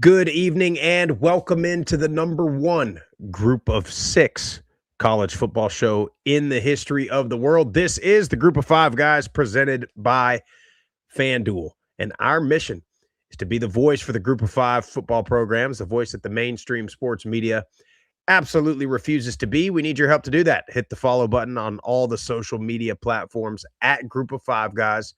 Good evening and welcome into the number one group of six college football show in the history of the world. This is the Group of Five Guys presented by FanDuel. And our mission is to be the voice for the Group of Five football programs, the voice that the mainstream sports media absolutely refuses to be. We need your help to do that. Hit the follow button on all the social media platforms at Group of Five Guys.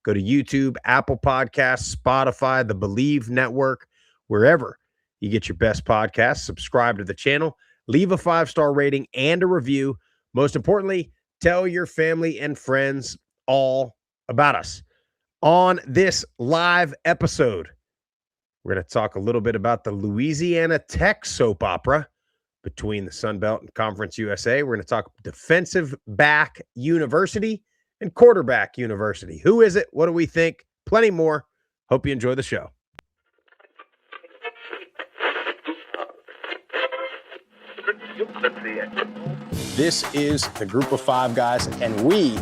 Go to YouTube, Apple Podcasts, Spotify, the Believe Network, wherever you get your best podcasts. Subscribe to the channel, leave a 5-star rating and a review. Most importantly, tell your family and friends all about us. On this live episode, we're going to talk a little bit about the Louisiana Tech soap opera between the Sun Belt and Conference USA. We're going to talk defensive back university and quarterback university. Who is it? What do we think? Plenty more. Hope you enjoy the show. This is the Group of Five Guys, and we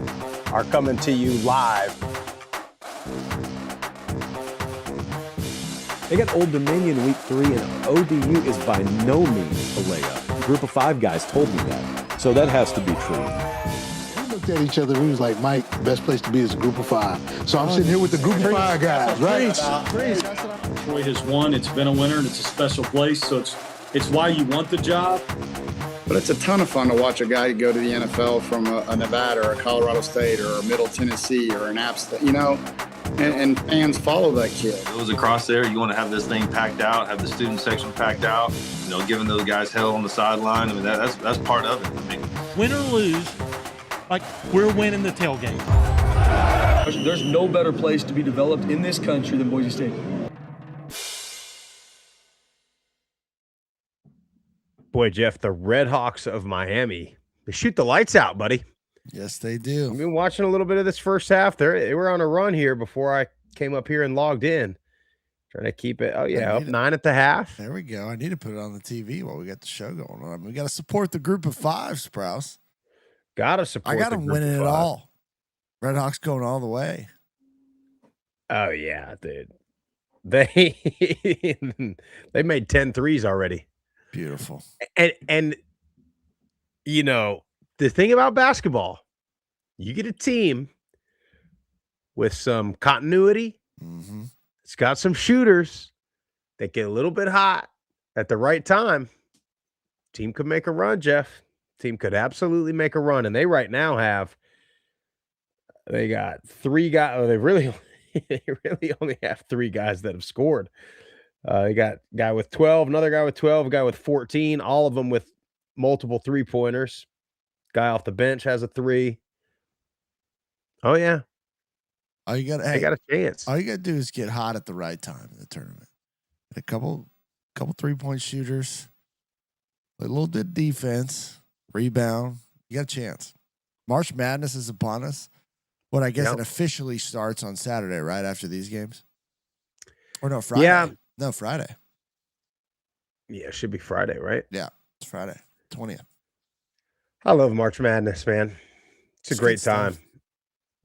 are coming to you live. They got Old Dominion week 3, and ODU is by no means a layup. Group of Five Guys told me that, so that has to be true. We looked at each other, we was like, Mike, the best place to be is a Group of Five. So I'm sitting here with the Group of Five Guys, right? Troy has won. It's been a winner, and it's a special place. So it's why you want the job. But it's a ton of fun to watch a guy go to the NFL from a Nevada or a Colorado State or a Middle Tennessee or an App State, and fans follow that kid. It was across there. You want to have this thing packed out, have the student section packed out, giving those guys hell on the sideline. I mean, that's part of it. I mean, win or lose, like we're winning the tailgate. There's no better place to be developed in this country than Boise State. Boy, Jeff, the Red Hawks of Miami, they shoot the lights out, buddy. Yes, they do. I've been watching a little bit of this first half. They were on a run here before I came up here and logged in. Trying to keep it. Oh, yeah, up 9 at the half. There we go. I need to put it on the TV while we got the show going on. We got to support the Group of Five, Sprouse. Got to support. I got them winning it all. Red Hawks going all the way. Oh, yeah, dude. They made 10 threes already. Beautiful. And the thing about basketball, you get a team with some continuity. Mm-hmm. It's got some shooters that get a little bit hot at the right time. Team could make a run, Jeff. Team could absolutely make a run. And they right now they got 3 guys. Oh, they really only have 3 guys that have scored. They got a guy with 12, another guy with 12, a guy with 14, all of them with multiple 3-pointers. Guy off the bench has a 3. Oh, yeah. They got a chance. All you got to do is get hot at the right time in the tournament. A couple 3-point shooters, a little bit of defense, rebound. You got a chance. March Madness is upon us. What I guess it officially starts on Saturday, right after these games? Or no, Friday. Yeah. No, Friday. Yeah, it should be Friday, right? Yeah, it's Friday, 20th. I love March Madness, man. It's a great time.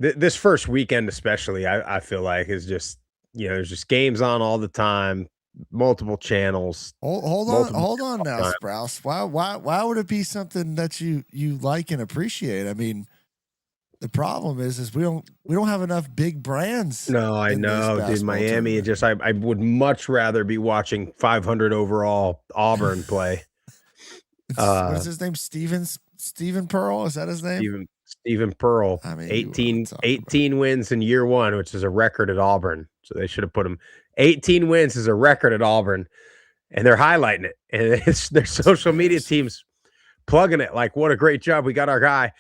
This first weekend especially, I feel like is just, there's just games on all the time, multiple channels. Hold on now, Sprouse. Why would it be something that you like and appreciate? I mean, the problem is we don't have enough big brands. No, I know, dude. Miami, I would much rather be watching 500 overall Auburn play. What is his name? Steven Pearl? Is that his name? Stephen Pearl. I mean, 18 wins in year 1, which is a record at Auburn. So they should have put him. 18 wins is a record at Auburn, and they're highlighting it. And it's their social media teams plugging it like, "What a great job, we got our guy."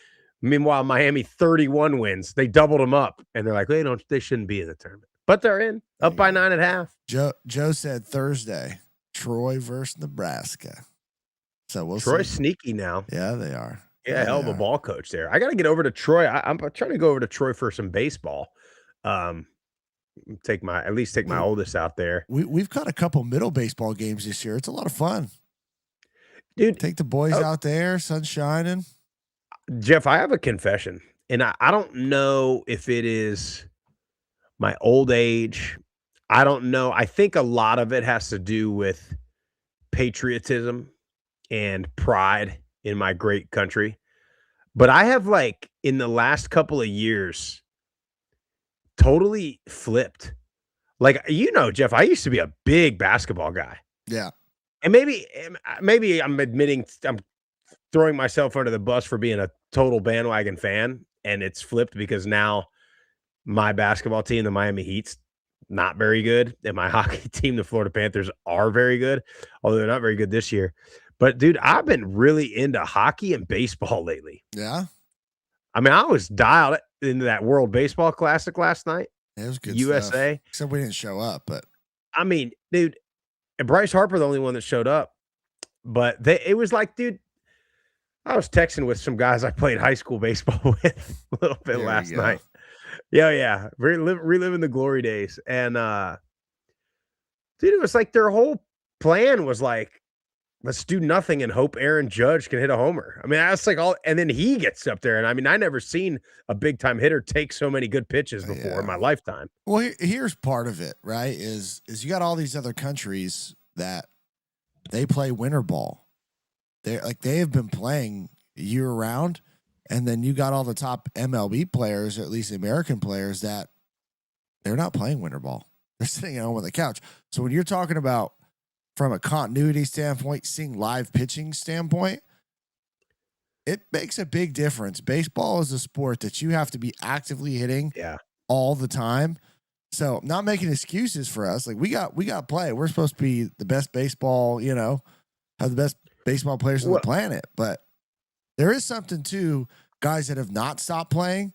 Meanwhile, Miami 31 wins. They doubled them up, and they're like, they shouldn't be in the tournament, but they're in, up by 9.5. Joe said Thursday, Troy versus Nebraska. So we'll Troy's see. Sneaky now. Yeah, they are. Yeah, hell of a ball coach there. I got to get over to Troy. I'm trying to go over to Troy for some baseball. Take my oldest out there. We've got a couple middle baseball games this year. It's a lot of fun, dude. Take the boys out there, sun shining. Jeff, I have a confession, and I don't know if it is my old age. I don't know. I think a lot of it has to do with patriotism and pride in my great country. But I have, like, in the last couple of years, totally flipped. Like, Jeff, I used to be a big basketball guy. Yeah. And maybe I'm admitting I'm throwing myself under the bus for being a total bandwagon fan, and it's flipped because now my basketball team, the Miami Heat's not very good, and my hockey team, the Florida Panthers, are very good, although they're not very good this year. But, dude, I've been really into hockey and baseball lately. Yeah. I mean, I was dialed into that World Baseball Classic last night. It was good USA. stuff. Except we didn't show up, but I mean, dude, and Bryce Harper, the only one that showed up. But it was like, dude, I was texting with some guys I played high school baseball with a little bit last night. Yeah. Reliving the glory days. And, dude, it was like their whole plan was like, let's do nothing and hope Aaron Judge can hit a homer. I mean, that's like all, and then he gets up there. And I mean, I never seen a big time hitter take so many good pitches before in my lifetime. Well, here's part of it, right? Is you got all these other countries that they play winter ball. They have been playing year round, and then you got all the top MLB players, or at least American players, that they're not playing winter ball. They're sitting at home on the couch. So when you're talking about from a continuity standpoint, seeing live pitching standpoint, it makes a big difference. Baseball is a sport that you have to be actively hitting all the time. So I'm not making excuses for us. Like we got to play. We're supposed to be the best baseball, have the best baseball players on the planet. But there is something to guys that have not stopped playing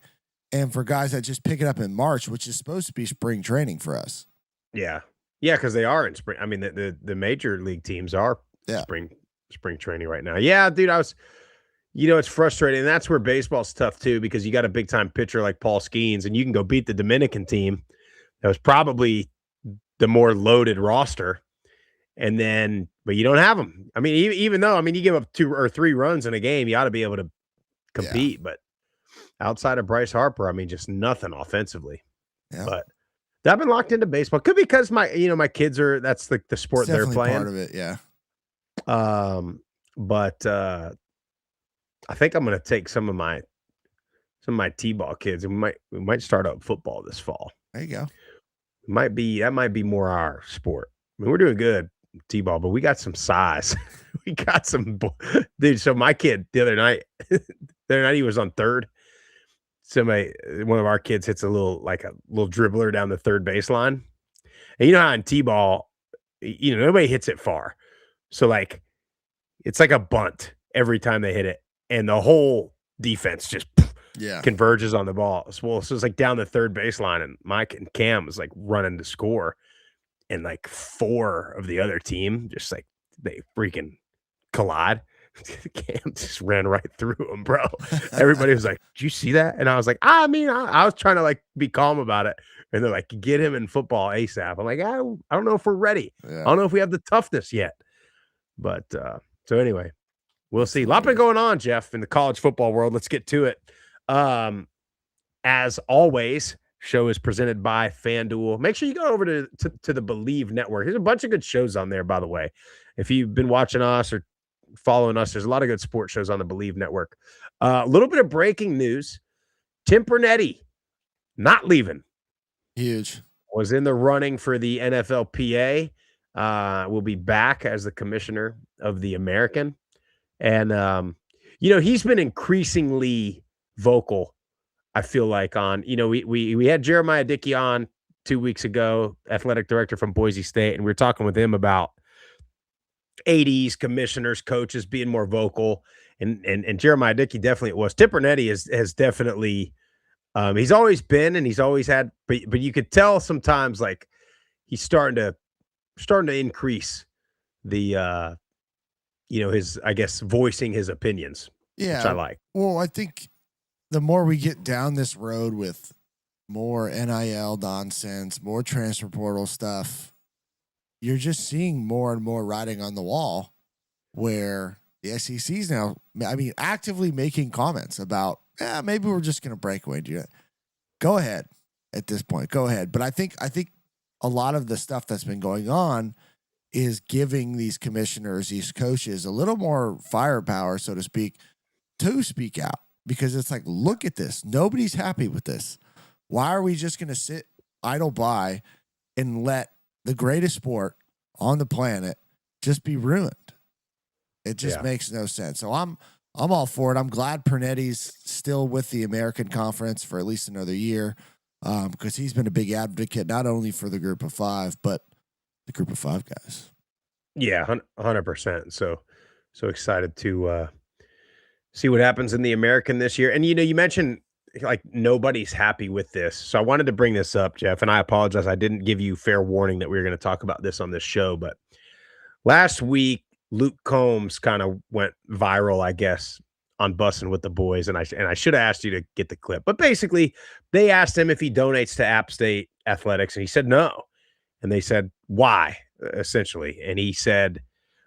and for guys that just pick it up in March, which is supposed to be spring training for us. Yeah. Yeah, because they are in spring. I mean, the major league teams are spring training right now. Yeah, dude, it's frustrating. And that's where baseball's tough too, because you got a big time pitcher like Paul Skeens, and you can go beat the Dominican team that was probably the more loaded roster, but you don't have them. I mean, even though you give up 2 or 3 runs in a game, you ought to be able to compete. But outside of Bryce Harper, I mean, just nothing offensively. Yeah. But I've been locked into baseball. Could be because my kids that's the sport they're playing. Part of it, yeah. But I think I'm going to take some of my T-ball kids, and we might start up football this fall. There you go. That might be more our sport. I mean, we're doing good T-ball, but we got some size. We got some dude. So my kid the other night he was on third. One of our kids hits a little dribbler down the third baseline. And you know how in T-ball, nobody hits it far. So it's like a bunt every time they hit it. And the whole defense just converges on the ball. So it's like down the third baseline, and Mike and Cam was running to score. And 4 of the other team just they freaking collide. Cam just ran right through him, bro. Everybody was like, "Did you see that?" And I was like, I was trying to be calm about it. And they're like, "Get him in football ASAP." I'm like, I don't know if we're ready. I don't know if we have the toughness yet. But so anyway, we'll see. A lot been going on, Jeff, in the college football world. Let's get to it. As always, show is presented by FanDuel. Make sure you go over to the Believe Network. There's a bunch of good shows on there, by the way. If you've been watching us or following us, there's a lot of good sports shows on the Believe Network. A little bit of breaking news. Tim Pernetti not leaving. Huge. Was in the running for the NFLPA. Will be back as the commissioner of the American. And, he's been increasingly vocal, I feel like, on, we had Jeremiah Dickey on 2 weeks ago, athletic director from Boise State, and we were talking with him about ADs, commissioners, coaches being more vocal, and Jeremiah Dickey definitely was. Tim Pernetti has definitely, he's always been, and he's always had, but you could tell sometimes he's starting to increase the, his, I guess, voicing his opinions, which I like. Well, I think the more we get down this road with more NIL nonsense, more transfer portal stuff, you're just seeing more and more writing on the wall where the SEC's now, actively making comments about, maybe we're just going to break away and do it. Go ahead at this point. Go ahead. But I think a lot of the stuff that's been going on is giving these commissioners, these coaches, a little more firepower, so to speak out, because it's like, look at this. Nobody's happy with this. Why are we just going to sit idle by and let the greatest sport on the planet just be ruined? It just makes no sense. So I'm all for it. I'm glad Pernetti's still with the American Conference for at least another year, because he's been a big advocate, not only for the group of five, but the group of five guys. Yeah, 100%. So excited to see what happens in the American this year. And, you mentioned like nobody's happy with this. So I wanted to bring this up, Jeff, and I apologize. I didn't give you fair warning that we were going to talk about this on this show. But last week, Luke Combs kind of went viral, I guess, on Bussing with the Boys. And I should have asked you to get the clip. But basically, they asked him if he donates to App State Athletics, and he said no. And they said, why, essentially? And he said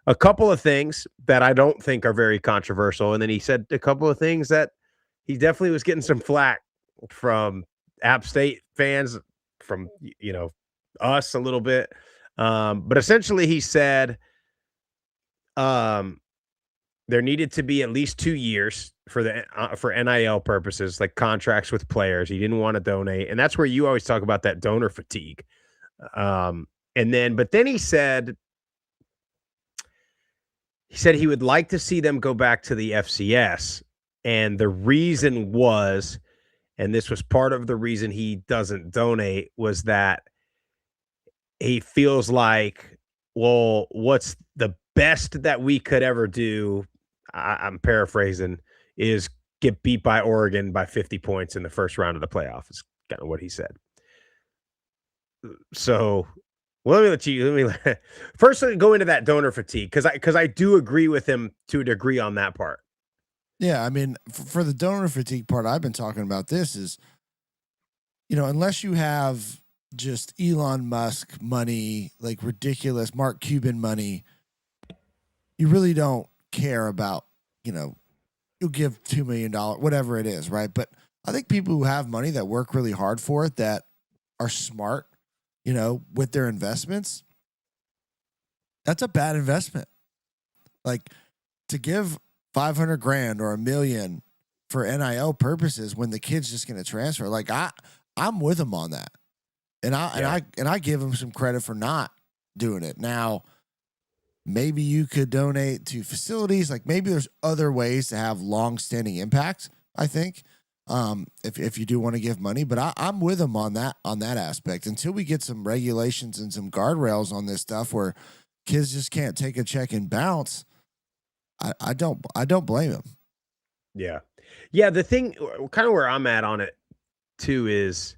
a couple of things that I don't think are very controversial. And then he said a couple of things that he definitely was getting some flack from App State fans, from, us a little bit. But essentially he said there needed to be at least 2 years for NIL purposes, like contracts with players. He didn't want to donate. And that's where you always talk about that donor fatigue. But then he said he would like to see them go back to the FCS. And the reason was, and this was part of the reason he doesn't donate, was that he feels like, well, what's the best that we could ever do, I'm paraphrasing, is get beat by Oregon by 50 points in the first round of the playoff, is kind of what he said. So, well, let me first go into that donor fatigue, because I do agree with him to a degree on that part. Yeah, I mean, for the donor fatigue part, I've been talking about this is, unless you have just Elon Musk money, like ridiculous Mark Cuban money, you really don't care about, you'll give $2 million, whatever it is, right? But I think people who have money that work really hard for it, that are smart, with their investments, that's a bad investment. Like, to give $500,000 or $1 million for NIL purposes when the kid's just going to transfer, like I'm with him on that, and I give him some credit for not doing it. Now, maybe you could donate to facilities, like maybe there's other ways to have long-standing impact, I think, if you do want to give money. But I'm with him on that aspect until we get some regulations and some guardrails on this stuff where kids just can't take a check and bounce. I don't blame him. Yeah. Yeah. The thing, kind of where I'm at on it too, is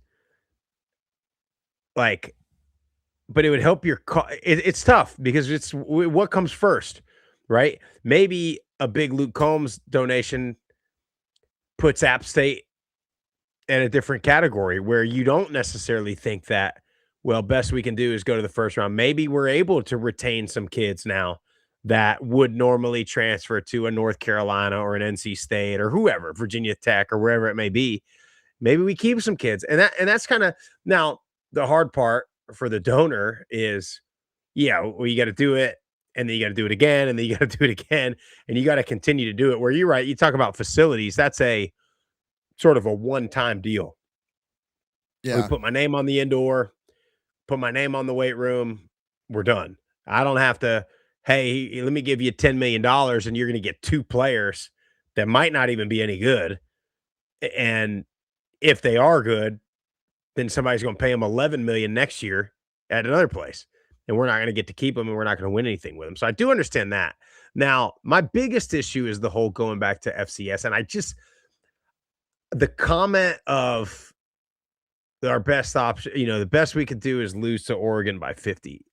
like, but it would help your it's tough because it's what comes first, right? Maybe a big Luke Combs donation puts App State in a different category where you don't necessarily think that, well, best we can do is go to the first round. Maybe we're able to retain some kids now that would normally transfer to a North Carolina or an NC State or whoever, Virginia Tech or wherever it may be. Maybe we keep some kids. And that's kind of, now the hard part for the donor is, well, you got to do it, and then you got to do it again, and then you got to do it again, and you got to continue to do it. Where you're right, you talk about facilities, that's a sort of a one-time deal. Yeah. We put my name on the indoor, put my name on the weight room, we're done. I don't have to, hey, let me give you $10 million and you're going to get 2 players that might not even be any good. And if they are good, then somebody's going to pay them $11 million next year at another place. And we're not going to get to keep them, and we're not going to win anything with them. So I do understand that. Now, my biggest issue is the whole going back to FCS. And the comment of our best option, the best we could do is lose to Oregon by 50.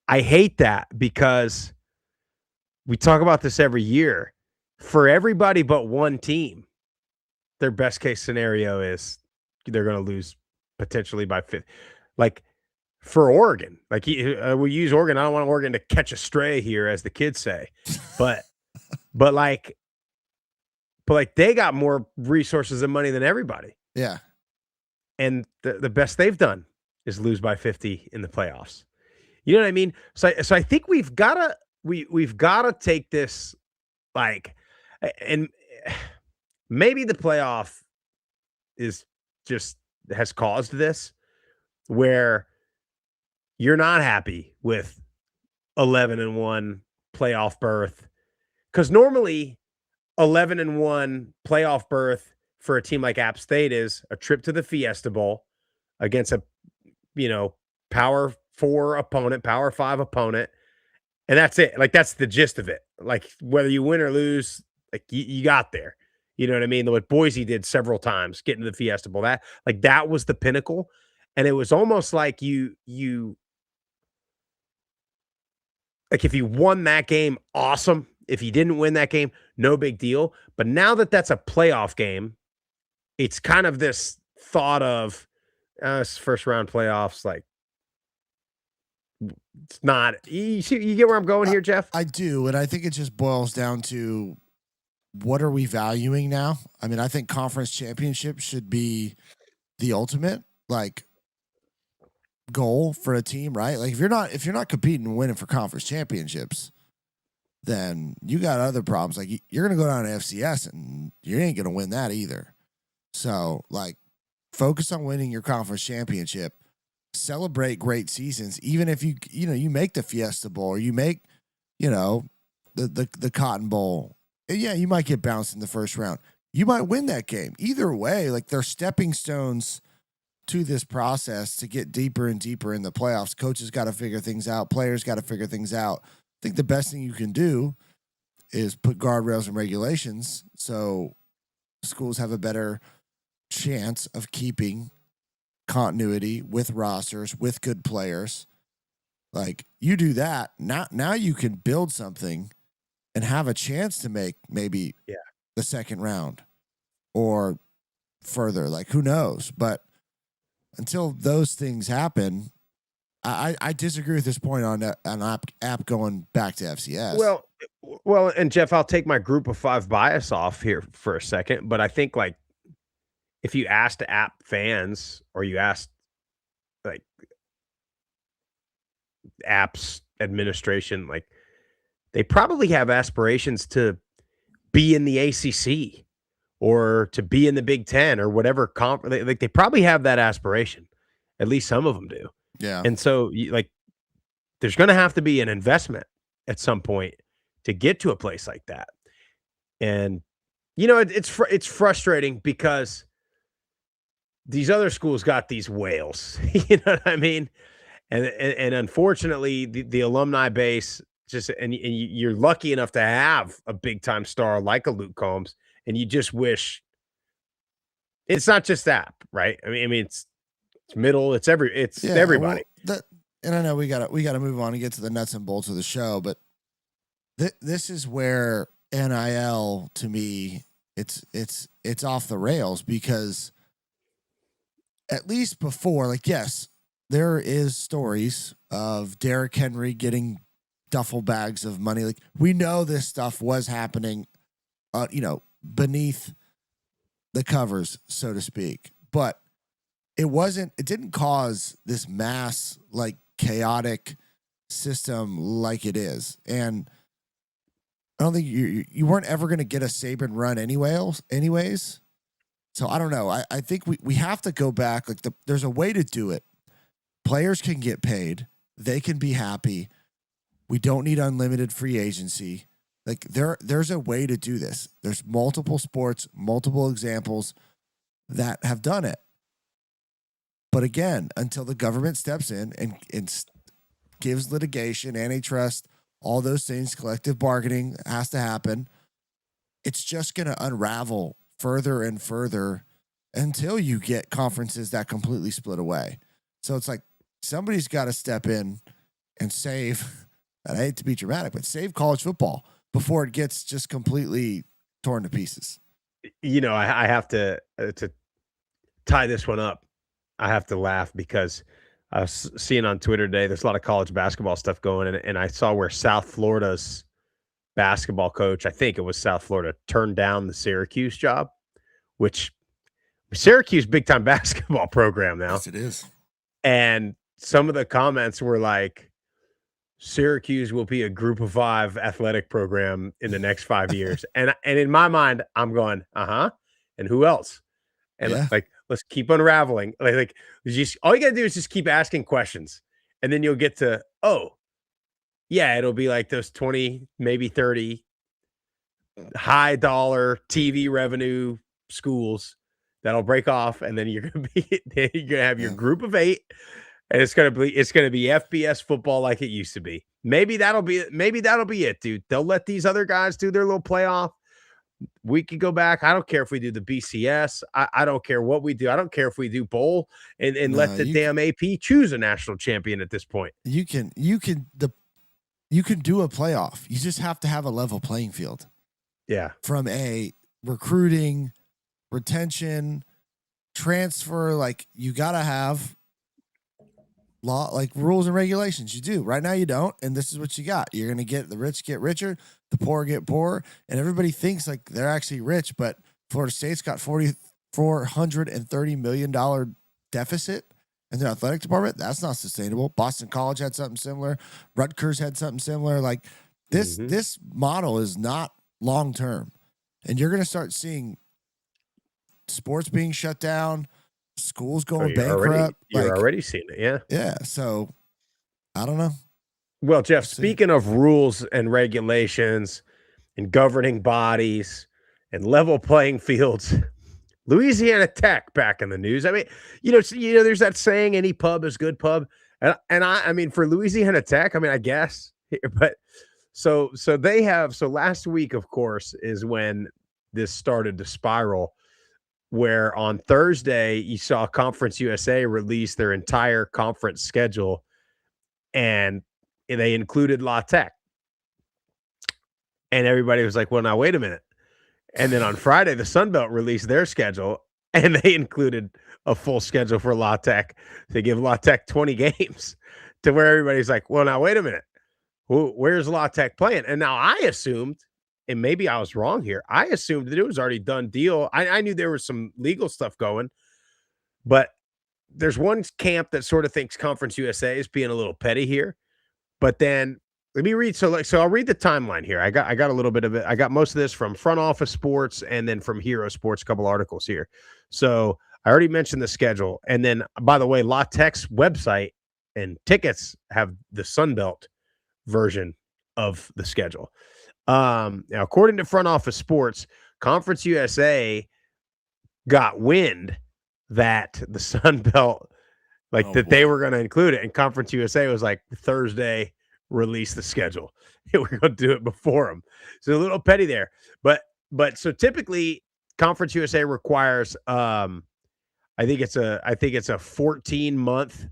I hate that because we talk about this every year. For everybody but one team, their best case scenario is they're going to lose potentially by 50. Like for Oregon, like we use Oregon. I don't want Oregon to catch a stray here, as the kids say, but they got more resources and money than everybody. Yeah. And the best they've done is lose by 50 in the playoffs. You know what I mean? So I think we've gotta take this like, and maybe the playoff is just has caused this where you're not happy with 11-1 playoff berth, because normally 11-1 playoff berth for a team like App State is a trip to the Fiesta Bowl against a Power 4 opponent, Power 5 opponent, and that's it. Like, that's the gist of it. Like, whether you win or lose, like, you got there. You know what I mean? What Boise did several times, getting to the Fiesta Bowl, that was the pinnacle, and it was almost like you like, if you won that game, awesome. If you didn't win that game, no big deal. But now that that's a playoff game, it's kind of this thought of it's first round playoffs. Like, it's not. You get where I'm going here, Jeff? I do, and I think it just boils down to what are we valuing now? I mean, I think conference championship should be the ultimate goal for a team, right? Like, if you're not competing and winning for conference championships, then you got other problems. Like, you're going to go down to FCS and you ain't going to win that either. So, focus on winning your conference championship. Celebrate great seasons, even if you make the Fiesta Bowl, or you make the Cotton Bowl. Yeah, you might get bounced in the first round. You might win that game. Either way, they're stepping stones to this process to get deeper and deeper in the playoffs. Coaches got to figure things out. Players got to figure things out. I think the best thing you can do is put guardrails and regulations so schools have a better chance of keeping continuity with rosters, with good players. Like, you do that, now you can build something and have a chance to make maybe the second round or further. Like, who knows? But until those things happen, I disagree with this point on app going back to FCS. Well, and Jeff, I'll take my group of 5 bias off here for a second, but I think, like, if you asked app fans, or you asked like apps administration, like, they probably have aspirations to be in the ACC or to be in the Big Ten or whatever conference. Like, they probably have that aspiration. At least some of them do. Yeah. And so, there's going to have to be an investment at some point to get to a place like that. And it's frustrating because these other schools got these whales. You know what I mean? And unfortunately, the alumni base and you're lucky enough to have a big time star like a Luke Combs, and you just wish it's not just that, right? I mean, it's middle, it's everybody. Well, and I know we gotta move on and get to the nuts and bolts of the show, but this is where NIL, to me, it's off the rails, because at least before, yes, there is stories of Derrick Henry getting duffel bags of money. Like, we know this stuff was happening, beneath the covers, so to speak. But it didn't cause this mass, chaotic system like it is. And I don't think you weren't ever going to get a Saban run anyways. So I don't know. I think we have to go back. There's a way to do it. Players can get paid. They can be happy. We don't need unlimited free agency. There's a way to do this. There's multiple sports, multiple examples that have done it. But again, until the government steps in and gives litigation, antitrust, all those things, collective bargaining has to happen, it's just going to unravel further and further until you get conferences that completely split away. So it's like somebody's got to step in and save, and I hate to be dramatic, but save college football before it gets just completely torn to pieces. I have to tie this one up. I have to laugh because I was seeing on Twitter today, there's a lot of college basketball stuff going, and I saw where South Florida's basketball coach, I think it was South Florida, turned down the Syracuse job, which Syracuse big time basketball program now. Yes, it is. And some of the comments were like, Syracuse will be a group of 5 athletic program in the next 5 years. And in my mind, I'm going, uh-huh. And who else? And Yeah. like, let's keep unraveling. Like just all you gotta do is just keep asking questions. And then you'll get to, oh, yeah, it'll be like those 20, maybe 30 high dollar TV revenue schools that'll break off, and then you're gonna have your Yeah. group of 8, and it's gonna be FBS football like it used to be. Maybe that'll be it, dude. They'll let these other guys do their little playoff. We could go back. I don't care if we do the BCS. I don't care what we do. I don't care if we do bowl and No, let the damn AP choose a national champion at this point. You can do a playoff. You just have to have a level playing field Yeah. from a recruiting, retention, transfer. Like you got to have law, like rules and regulations. You do. Right now you don't, and this is what you got. You're going to get the rich get richer, the poor get poorer, and everybody thinks like they're actually rich, but Florida State's got $430 million deficit in their athletic department. That's not sustainable. Boston College had something similar. Rutgers had something similar. Like this model is not long term, and you're going to start seeing sports being shut down, schools going bankrupt. You're already seeing it, yeah. Yeah. So I don't know. Well, Jeff, speaking of rules and regulations and governing bodies and level playing fields, Louisiana Tech back in the news. I mean, there's that saying, any pub is good pub. And I mean, for Louisiana Tech, I mean, I guess, but so last week, of course, is when this started to spiral, where on Thursday you saw Conference USA release their entire conference schedule, and they included La Tech. And everybody was like, well, now wait a minute. And then on Friday, the Sun Belt released their schedule, and they included a full schedule for La Tech to give La Tech 20 games, to where everybody's like, well, now wait a minute. Where's La Tech playing? And now I assumed, and maybe I was wrong here, I assumed that it was already done deal. I knew there was some legal stuff going, but there's one camp that sort of thinks Conference USA is being a little petty here. But then let me read. So I'll read the timeline here. I got a little bit of it. I got most of this from Front Office Sports and then from Hero Sports, a couple articles here. So I already mentioned the schedule. And then, by the way, La Tech's website and tickets have the Sun Belt version of the schedule. Now, according to Front Office Sports, Conference USA got wind that the Sun Belt, they were going to include it, and Conference USA was like, Thursday, release the schedule. We're going to do it before them. So a little petty there, but so typically Conference USA requires, I think it's a 14-month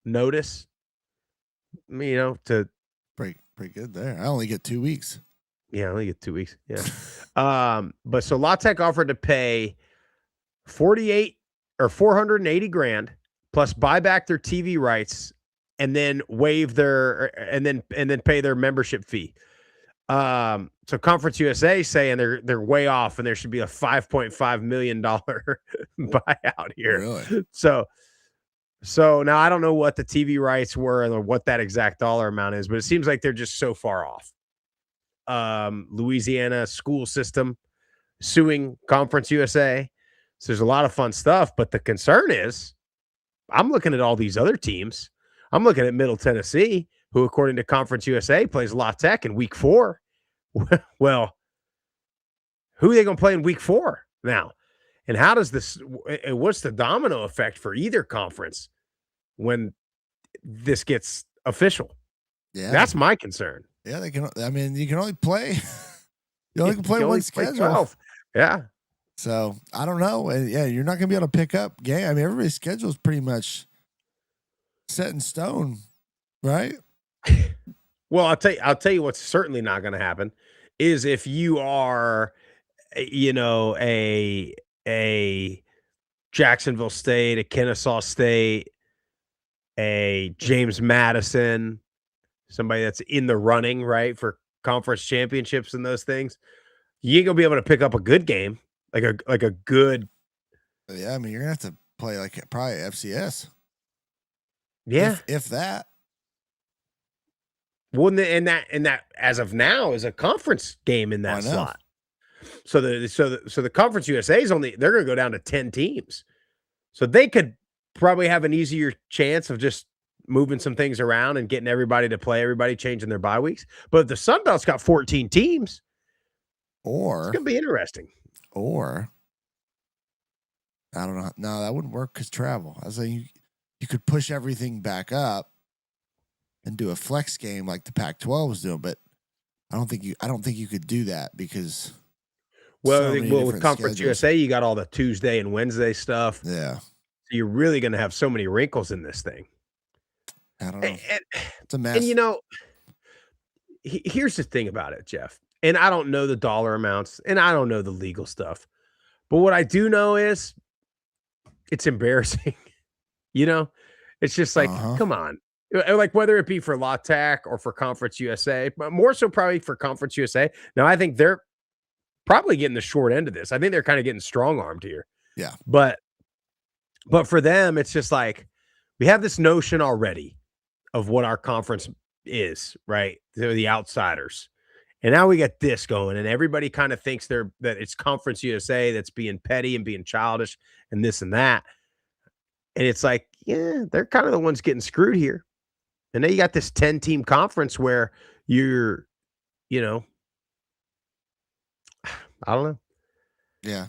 notice, to pretty good there. I only get 2 weeks. Yeah, I only get 2 weeks. Yeah. But so La Tech offered to pay 48 or 480 grand plus buy back their TV rights and then waive their and then pay their membership fee. So Conference USA saying they're way off and there should be a $5.5 million buyout here. Really? So now I don't know what the TV rights were or what that exact dollar amount is, but it seems like they're just so far off. Louisiana school system suing Conference USA. So there's a lot of fun stuff, but the concern is I'm looking at all these other teams. I'm looking at Middle Tennessee, who, according to Conference USA, plays La Tech in week 4. Well, who are they going to play in week 4 now? And how does what's the domino effect for either conference when this gets official? Yeah. That's my concern. Yeah, you can only play. You only can play one schedule. 12. Yeah. So I don't know. And yeah, you're not going to be able to pick up game. I mean, everybody's schedule is pretty much set in stone, right? Well, I'll tell you what's certainly not going to happen is if you are, a Jacksonville State, a Kennesaw State, a James Madison, somebody that's in the running, right, for conference championships and those things, you ain't gonna be able to pick up a good game, like a good. Yeah, I mean, you're gonna have to play like probably FCS. Yeah. if that. Well, and that as of now is a conference game in that I know. slot. So the Conference USA is they're going to go down to 10 teams. So they could probably have an easier chance of just moving some things around and getting everybody to play, everybody changing their bye weeks. But if the Sun Belt's got 14 teams, it's Or going to be interesting. or I don't know. No, that wouldn't work because travel. I was saying you could push everything back up and do a flex game like the Pac-12 was doing, but I don't think you could do that because Well, many with different Conference schedules. USA, you got all the Tuesday and Wednesday stuff. Yeah, So you're really going to have so many wrinkles in this thing. I don't know. And, It's a mess. and here's the thing about it, Jeff. And I don't know the dollar amounts, and I don't know the legal stuff. But what I do know is it's embarrassing. It's just like, come on. Like whether it be for La Tech or for Conference USA, but more so probably for Conference USA. Now, I think they're probably getting the short end of this. I think they're kind of getting strong-armed here. Yeah. But for them, it's just like we have this notion already of what our conference is, right? They're the outsiders. And now we got this going, and everybody kind of thinks that it's Conference USA that's being petty and being childish and this and that. And it's like, yeah, they're kind of the ones getting screwed here. And then you got this 10-team conference where you're, I don't know. Yeah.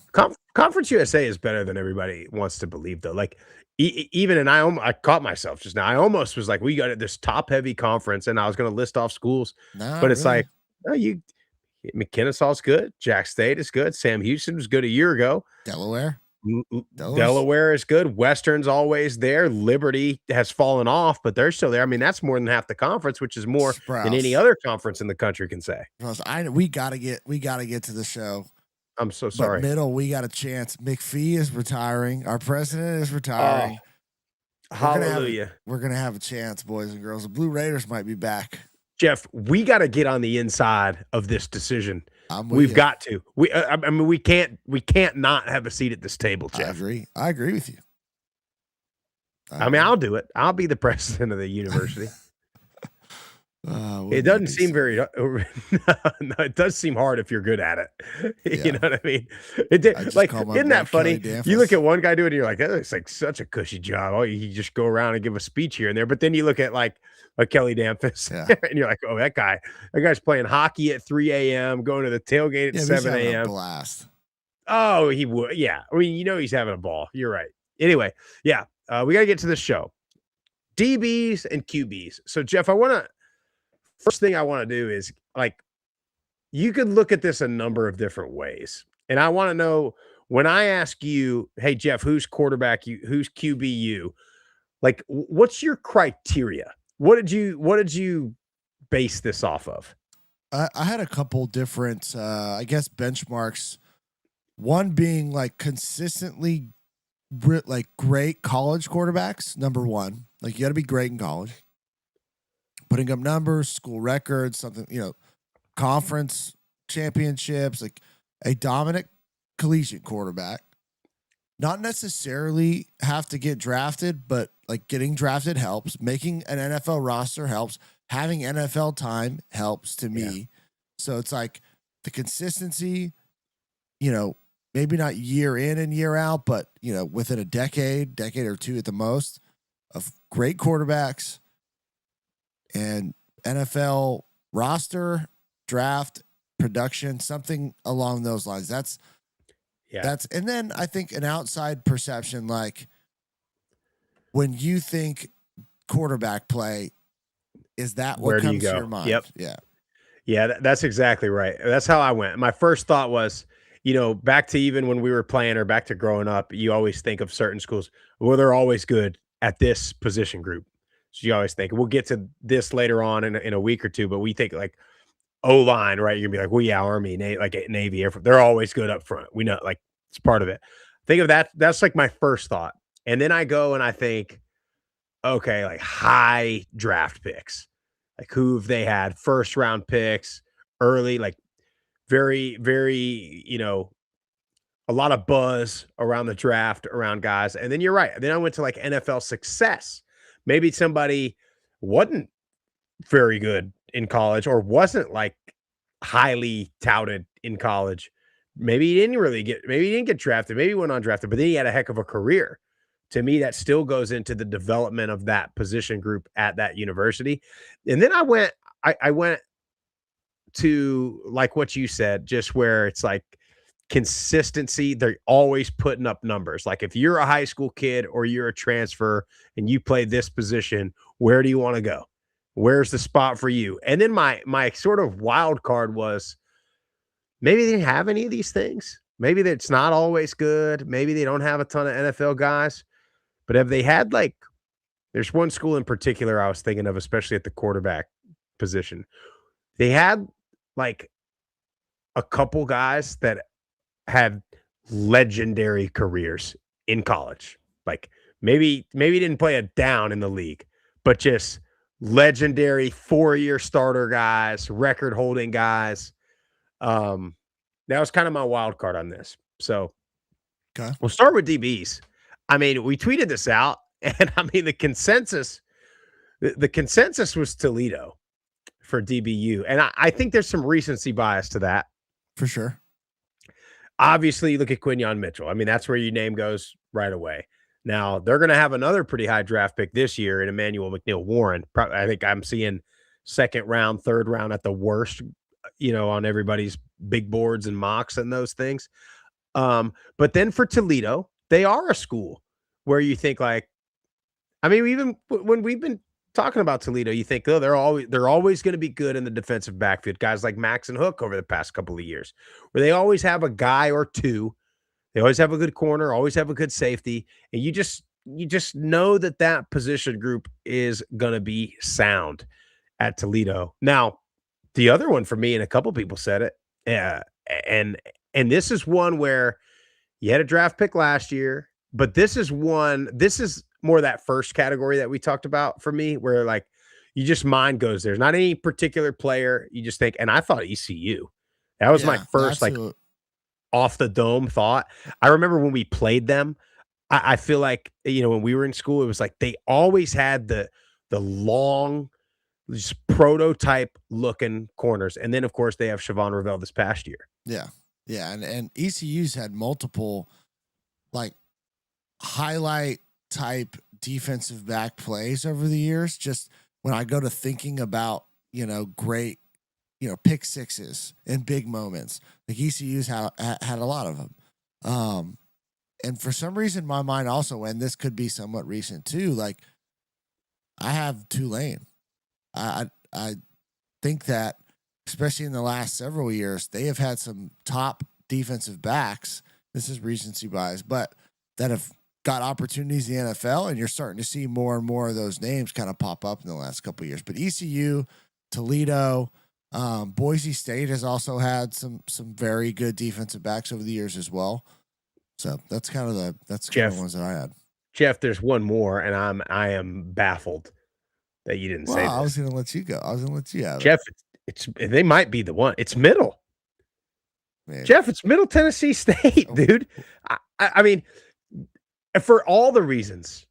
Conference USA is better than everybody wants to believe, though. Like, and I caught myself just now. I almost was like, we got this top-heavy conference, and I was going to list off schools. But it's like, McKinnessaw's good. Jack State is good. Sam Houston was good a year ago. Delaware is good. Western's always there. Liberty has fallen off, but they're still there. I mean, that's more than half the conference, which is more than any other conference in the country can say. We gotta get to the show. I'm so sorry. But middle, we got a chance. McPhee is retiring. Our president is retiring. Hallelujah. We're gonna have a chance, boys and girls. The Blue Raiders might be back. Jeff, we got to get on the inside of this decision. We've got to. We can't not have a seat at this table, Jeff. I agree with you. I'll do it. I'll be the president of the university. It doesn't seem very. No, it does seem hard if you're good at it. Yeah. You know what I mean? Isn't that funny? You look at one guy doing it, you're like, that looks like such a cushy job. Oh, you just go around and give a speech here and there. But then you look at like a Kelly Damphus, and you're like, oh, that guy's playing hockey at 3 a.m., going to the tailgate at 7 a.m. Blast. Oh, he would. Yeah. I mean, he's having a ball. You're right. Anyway, yeah, we got to get to this show. DBs and QBs. So, Jeff, first thing I want to do is, like, you could look at this a number of different ways. And I want to know, when I ask you, hey, Jeff, who's quarterback, who's QBU? Like, what's your criteria? What did you base this off of? I had a couple different, benchmarks. One being like consistently like great college quarterbacks. Number one, like you got to be great in college. Putting up numbers, school records, something, conference championships, like a dominant collegiate quarterback. Not necessarily have to get drafted, but like getting drafted helps. Making an NFL roster helps. Having NFL time helps to me. Yeah. So it's like the consistency, maybe not year in and year out, but, within a decade or two at the most, of great quarterbacks and NFL roster, draft, production, something along those lines. And then I think an outside perception, like when you think quarterback play, is that what comes to your mind? Yep. Yeah. Yeah, that's exactly right. That's how I went. My first thought was, back to even when we were playing or back to growing up, you always think of certain schools, well, they're always good at this position group. So you always think, we'll get to this later on in a week or two, but we think like O-line, right? You're gonna be like, well, yeah, Army, Navy, Air Force, they're always good up front. We know, like, it's part of it. Think of that. That's like my first thought. And then I go and I think, okay, like high draft picks. Like, who have they had? First round picks, early, like very, very, a lot of buzz around the draft, around guys. And then you're right. Then I went to like NFL success, maybe somebody wasn't very good in college or wasn't like highly touted in college. Maybe he didn't get drafted. Maybe he went undrafted, but then he had a heck of a career. To me, that still goes into the development of that position group at that university. And then I went to like what you said, just where it's like consistency. They're always putting up numbers. Like if you're a high school kid or you're a transfer and you play this position, where do you want to go? Where's the spot for you? And then my sort of wild card was maybe they didn't have any of these things. Maybe it's not always good. Maybe they don't have a ton of NFL guys. But have they had like, there's one school in particular I was thinking of, especially at the quarterback position. They had like a couple guys that had legendary careers in college. Like maybe didn't play a down in the league, but just legendary 4-year starter guys, record holding guys. That was kind of my wild card on this. So Okay. we'll start with DBs. I mean, we tweeted this out, and I mean the consensus was Toledo for DBU, and I think there's some recency bias to that. For sure. Obviously, you look at Quinyon Mitchell. I mean, that's where your name goes right away. Now, they're going to have another pretty high draft pick this year in Emmanuel McNeil-Warren. I think I'm seeing second round, third round at the worst, on everybody's big boards and mocks and those things. But then for Toledo, they are a school where you think like, I mean, even when we've been talking about Toledo, you think, oh, they're always going to be good in the defensive backfield. Guys like Max and Hook over the past couple of years, where they always have a guy or two. They always have a good corner, always have a good safety, and you just know that position group is going to be sound at Toledo. Now, the other one for me, and a couple people said it, and this is one where you had a draft pick last year, but this is more that first category that we talked about for me, where like you just mind goes, there's not any particular player. You just think, and I thought ECU. That was my first like off the dome thought. I remember when we played them, I feel like, when we were in school, it was like they always had the long, just prototype looking corners. And then of course they have Siobhan Ravel this past year. Yeah. Yeah. And ECU's had multiple like highlight type defensive back plays over the years. Just when I go to thinking about, great, pick sixes and big moments, like ECU's had a lot of them. And for some reason, my mind also, and this could be somewhat recent too, like I have Tulane. I think that, especially in the last several years, they have had some top defensive backs. This is recency bias, but that have got opportunities in the NFL, and you're starting to see more and more of those names kind of pop up in the last couple of years. But ECU, Toledo, Boise State has also had some very good defensive backs over the years as well. So that's kind of the ones that I had. Jeff, there's one more, and I am baffled that you didn't say this. I was going to let you go. I was going to let you have Jeff, they might be the one. It's Middle. Man. Jeff, it's Middle Tennessee State, dude. I mean, for all the reasons,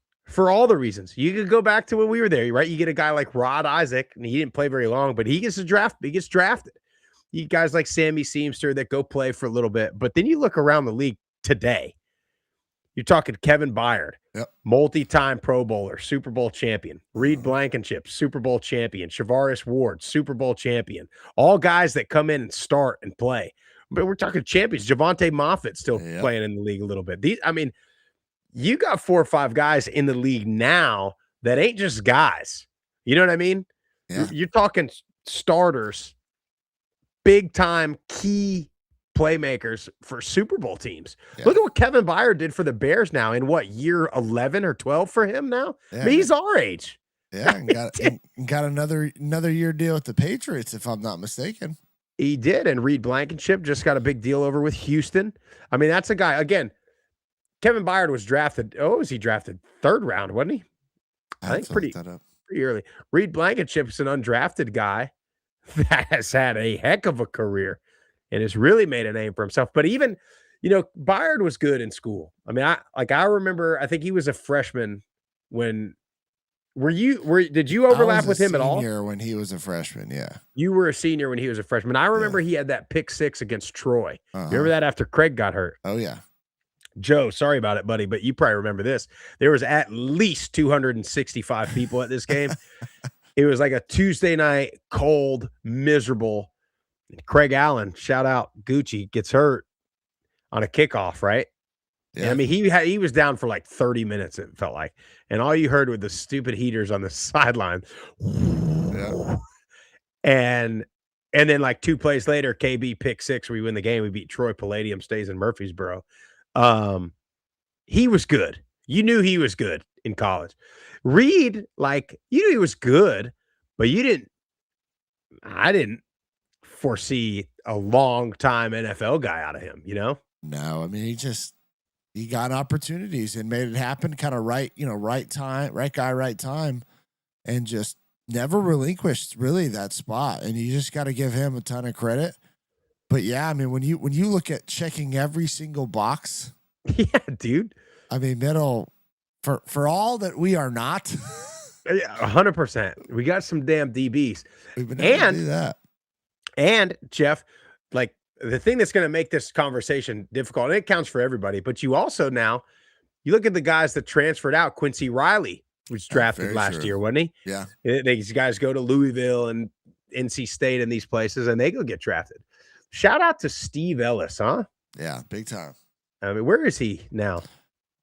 you could go back to when we were there, right? You get a guy like Rod Isaac, and he didn't play very long, but he gets drafted. You guys like Sammy Seamster that go play for a little bit, but then you look around the league today. You're talking Kevin Byard, multi-time Pro Bowler, Super Bowl champion. Reed Blankenship, Super Bowl champion. Shavaris Ward, Super Bowl champion. All guys that come in and start and play. But we're talking champions. Javante Moffitt still playing in the league a little bit. You got 4 or 5 guys in the league now that ain't just guys. You know what I mean? Yeah. You're talking starters, big-time key playmakers for Super Bowl teams. Yeah. Look at what Kevin Byard did for the Bears now in what, year 11 or 12 for him now? Yeah, I mean, he's our age. Yeah, and got another year deal with the Patriots, if I'm not mistaken. He did, and Reed Blankenship just got a big deal over with Houston. I mean, that's a guy, again, Kevin Byard was drafted. Oh, was he drafted 3rd round, wasn't he? I think pretty early. Reed Blankenship's an undrafted guy that has had a heck of a career and has really made a name for himself. But even, Byard was good in school. I mean, I remember, I think he was a freshman when Did you overlap with him at all? Senior when he was a freshman, yeah. You were a senior when he was a freshman. I remember he had that pick 6 against Troy. Uh-huh. Remember that after Craig got hurt? Oh yeah. Joe, sorry about it, buddy, but you probably remember this. There was at least 265 people at this game. It was like a Tuesday night, cold, miserable. Craig Allen, shout out Gucci, gets hurt on a kickoff, right? Yeah. And I mean, he was down for like 30 minutes, it felt like. And all you heard were the stupid heaters on the sideline. Yeah. And then like 2 plays later, KB pick 6, we win the game. We beat Troy. Palladium stays in Murfreesboro. He was good. You knew he was good in college. Reed, like, you knew he was good, but I didn't foresee a long time NFL guy out of him, you know? No, I mean, he got opportunities and made it happen kind of right time, right guy, right time, and just never relinquished really that spot. And you just got to give him a ton of credit. But yeah, I mean, when you look at checking every single box, yeah, dude. I mean, Middle, for all that we are not, 100%. We got some damn DBs. We've been able to do that. And Jeff, like, the thing that's going to make this conversation difficult, and it counts for everybody, but you also now, you look at the guys that transferred out. Quincy Riley was drafted last year, wasn't he? Yeah. These guys go to Louisville and NC State and these places, and they go get drafted. Shout out to Steve Ellis, huh? Yeah, big time. I mean, where is he now?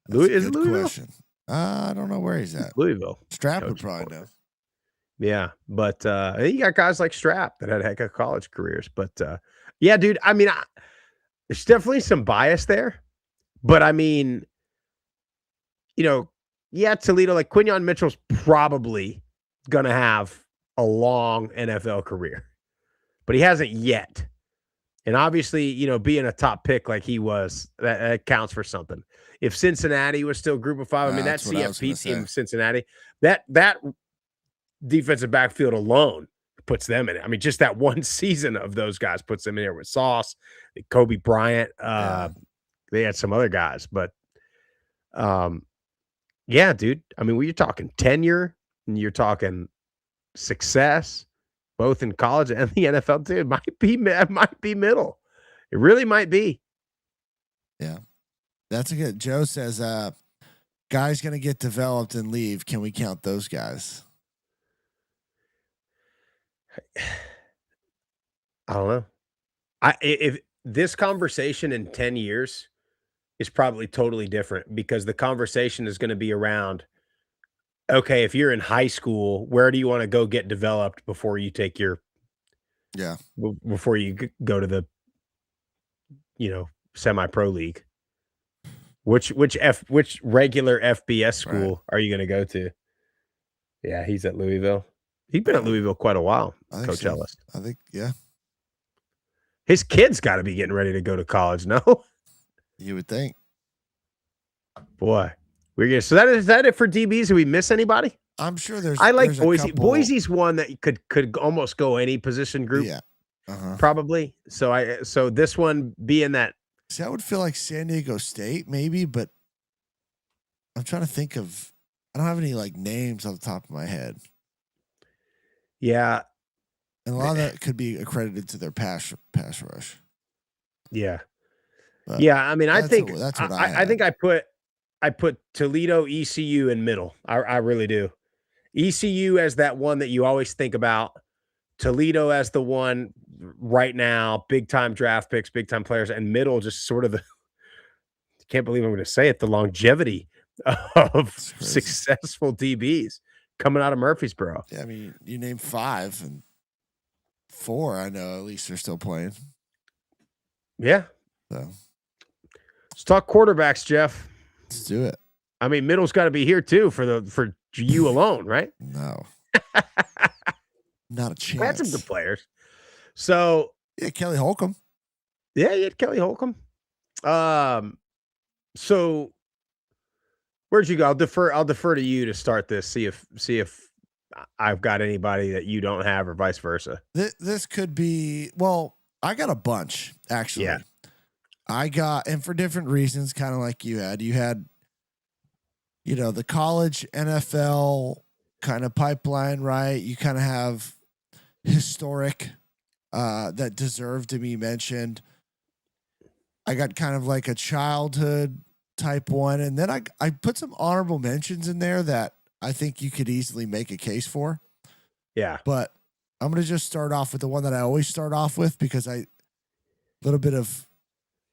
Is it Louisville? Question. I don't know where he's at. Louisville. Strap would probably know. Yeah, but you got guys like Strap that had heck of college careers. But yeah, dude, I mean, there's definitely some bias there. But I mean, you know, yeah, Toledo, like Quinyon Mitchell's probably going to have a long NFL career, but he hasn't yet. And obviously, you know, being a top pick like he was, that counts for something. If Cincinnati was still Group of 5, I mean, that CFP team of Cincinnati, that defensive backfield alone puts them in it. I mean, just that one season of those guys puts them in there with Sauce, Kobe Bryant. They had some other guys, but yeah, dude. I mean, when you're talking tenure and you're talking success, both in college and the NFL, too, it might be middle. It really might be. Yeah. That's a good. Joe says, guys going to get developed and leave. Can we count those guys? I don't know. If this conversation in 10 years is probably totally different, because the conversation is going to be around, okay, if you're in high school, where do you want to go get developed before you take before you go to the, you know, semi-pro league? Which regular FBS school are you going to go to? Yeah, he's at Louisville. He's been at Louisville quite a while, Coach Ellis. I think, yeah. His kid's got to be getting ready to go to college, no? You would think. Boy. So is that it for DBs? Did we miss anybody? I'm sure there's. I like there's Boise. Boise's one that could almost go any position group. Yeah, probably. So this one being that. See, I would feel like San Diego State maybe, but I'm trying to think of. I don't have any like names on the top of my head. Yeah, and a lot of that could be accredited to their pass rush. Yeah, but yeah. I mean, I think that's what I think I put Toledo, ECU in middle. I really do. ECU as that one that you always think about. Toledo as the one right now, big time draft picks, big time players, and middle just sort of the. Can't believe I'm going to say it. The longevity of successful DBs coming out of Murfreesboro. Yeah, I mean, you name 5 and 4. I know at least they're still playing. Yeah. So let's talk quarterbacks, Jeff. Let's do it. I mean, middle's got to be here too for you alone, right? No, not a chance. We had some good players. So yeah, Kelly Holcomb. Yeah, you had Kelly Holcomb. So where'd you go? I'll defer to you to start this. See if I've got anybody that you don't have, or vice versa. This could be. Well, I got a bunch actually. Yeah. I got, and for different reasons, kind of like you had, you know, the college NFL kind of pipeline, right? You kind of have historic that deserve to be mentioned. I got kind of like a childhood type one, and then I put some honorable mentions in there that I think you could easily make a case for. Yeah. But I'm going to just start off with the one that I always start off with because a little bit of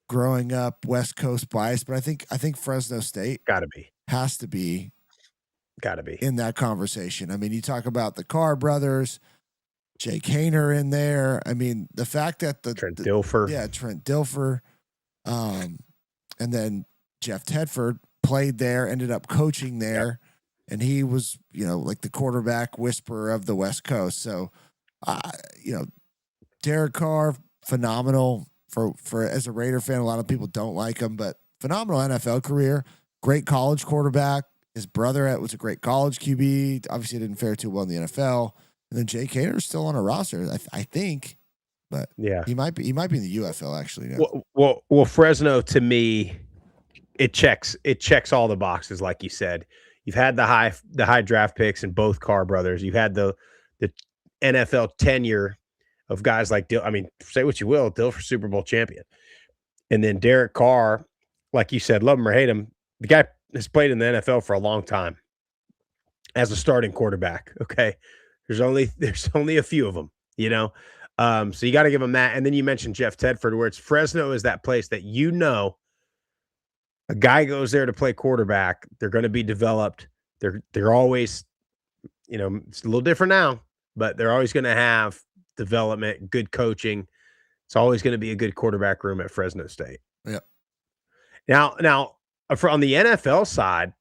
growing up West Coast bias, but I think Fresno State has to be in that conversation. I mean, you talk about the Carr brothers, Jake Haener in there. I mean, the fact that Trent Dilfer. Yeah, Trent Dilfer. And then Jeff Tedford played there, ended up coaching there, and he was, like the quarterback whisperer of the West Coast. So, Derek Carr, phenomenal for as a Raider fan. A lot of people don't like him, but phenomenal NFL career. Great college quarterback. His brother was a great college QB. Obviously, didn't fare too well in the NFL. And then Jake Haener is still on a roster, I think. But yeah, he might be in the UFL actually now. Well, Fresno to me, it checks all the boxes, like you said. You've had the high draft picks in both Carr brothers. You've had the NFL tenure of guys like Dill. I mean, say what you will, Dilfer Super Bowl champion, and then Derek Carr, like you said, love him or hate him, the guy has played in the NFL for a long time as a starting quarterback. Okay, there's only a few of them, So you got to give him that. And then you mentioned Jeff Tedford, where it's Fresno is that place that a guy goes there to play quarterback. They're going to be developed. They're always, it's a little different now, but they're always going to have development, good coaching. It's always going to be a good quarterback room at Fresno State. Yeah. Now, on the NFL side,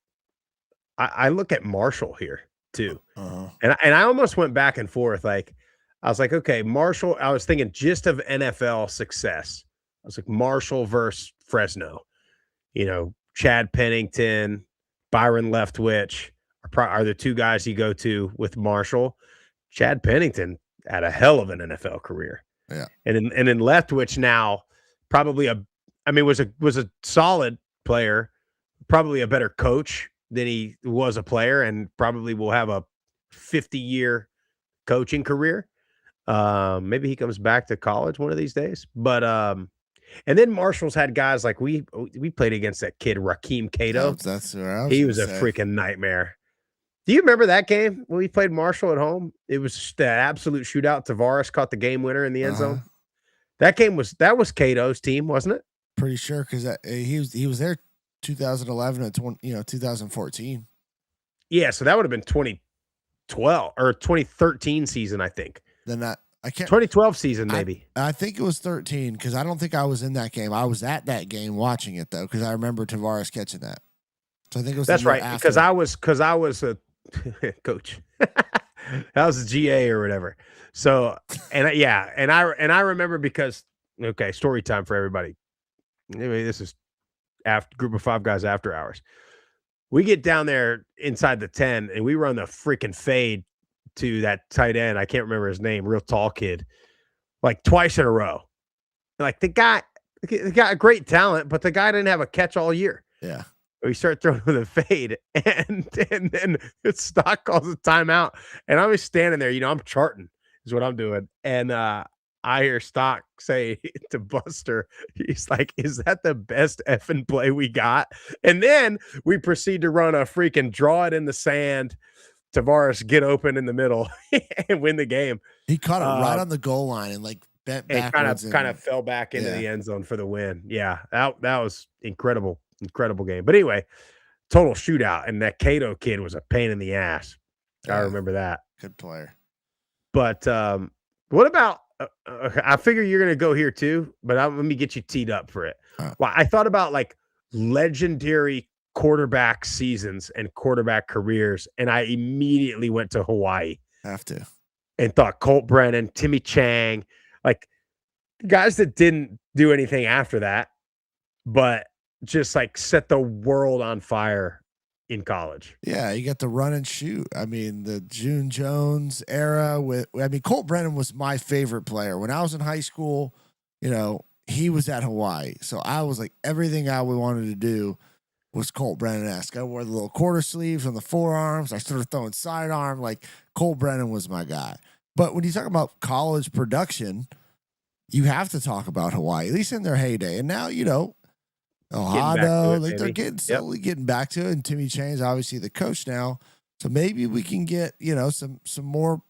I look at Marshall here too, and I almost went back and forth. Like, I was like, okay, Marshall. I was thinking just of NFL success. I was like, Marshall versus Fresno. Chad Pennington, Byron Leftwich are the two guys you go to with Marshall. Chad Pennington had a hell of an NFL career. Yeah, and then Leftwich now probably was a solid player, probably a better coach than he was a player, and probably will have a 50-year coaching career. Maybe he comes back to college one of these days. But and then Marshall's had guys like we played against that kid Rakeem Cato. That's what I was. He was a freaking nightmare. Do you remember that game when we played Marshall at home? It was just that absolute shootout. Tavares caught the game winner in the end zone. That was Cato's team, wasn't it? Pretty sure because he was there 2011 and 2014. Yeah, so that would have been 2012 or 2013 season, I think. Then I can't 2012 season maybe. I think it was 13 because I don't think I was in that game. I was at that game watching it though because I remember Tavares catching that. So I think it was that's right because I was a coach. I was a GA or whatever. So and I remember because story time for everybody. Anyway, this is after group of 5 guys after hours. We get down there inside the 10 and we run the freaking fade to that tight end. I can't remember his name, real tall kid, like twice in a row. Like the guy got great talent, but the guy didn't have a catch all year. Yeah. We start throwing the fade and then Stock calls a timeout and I'm just standing there, I'm charting is what I'm doing. And I hear Stock say to Buster, he's like, is that the best effing play we got? And then we proceed to run a freaking draw it in the sand. Tavares get open in the middle and win the game. He caught it right on the goal line and bent backwards. Kind of fell back into the end zone for the win. Yeah, that was incredible game. But anyway, total shootout. And that Cato kid was a pain in the ass. Yeah, I remember that. Good player. But what about I figure you're going to go here too, but let me get you teed up for it. Well, I thought about legendary quarterback seasons and quarterback careers, and I immediately went to Hawaii. Have to. And thought Colt Brennan, Timmy Chang, guys that didn't do anything after that, but just set the world on fire in college. Yeah, you got the run and shoot. I mean, the June Jones era Colt Brennan was my favorite player. When I was in high school, he was at Hawaii. So I was everything I wanted to do was Colt Brennan-esque. I wore the little quarter sleeves on the forearms. I started throwing sidearm. Like, Colt Brennan was my guy. But when you talk about college production, you have to talk about Hawaii, at least in their heyday. And now, Ohio, like they're slowly getting back to it. And Timmy Chain's obviously the coach now. So maybe we can get, some more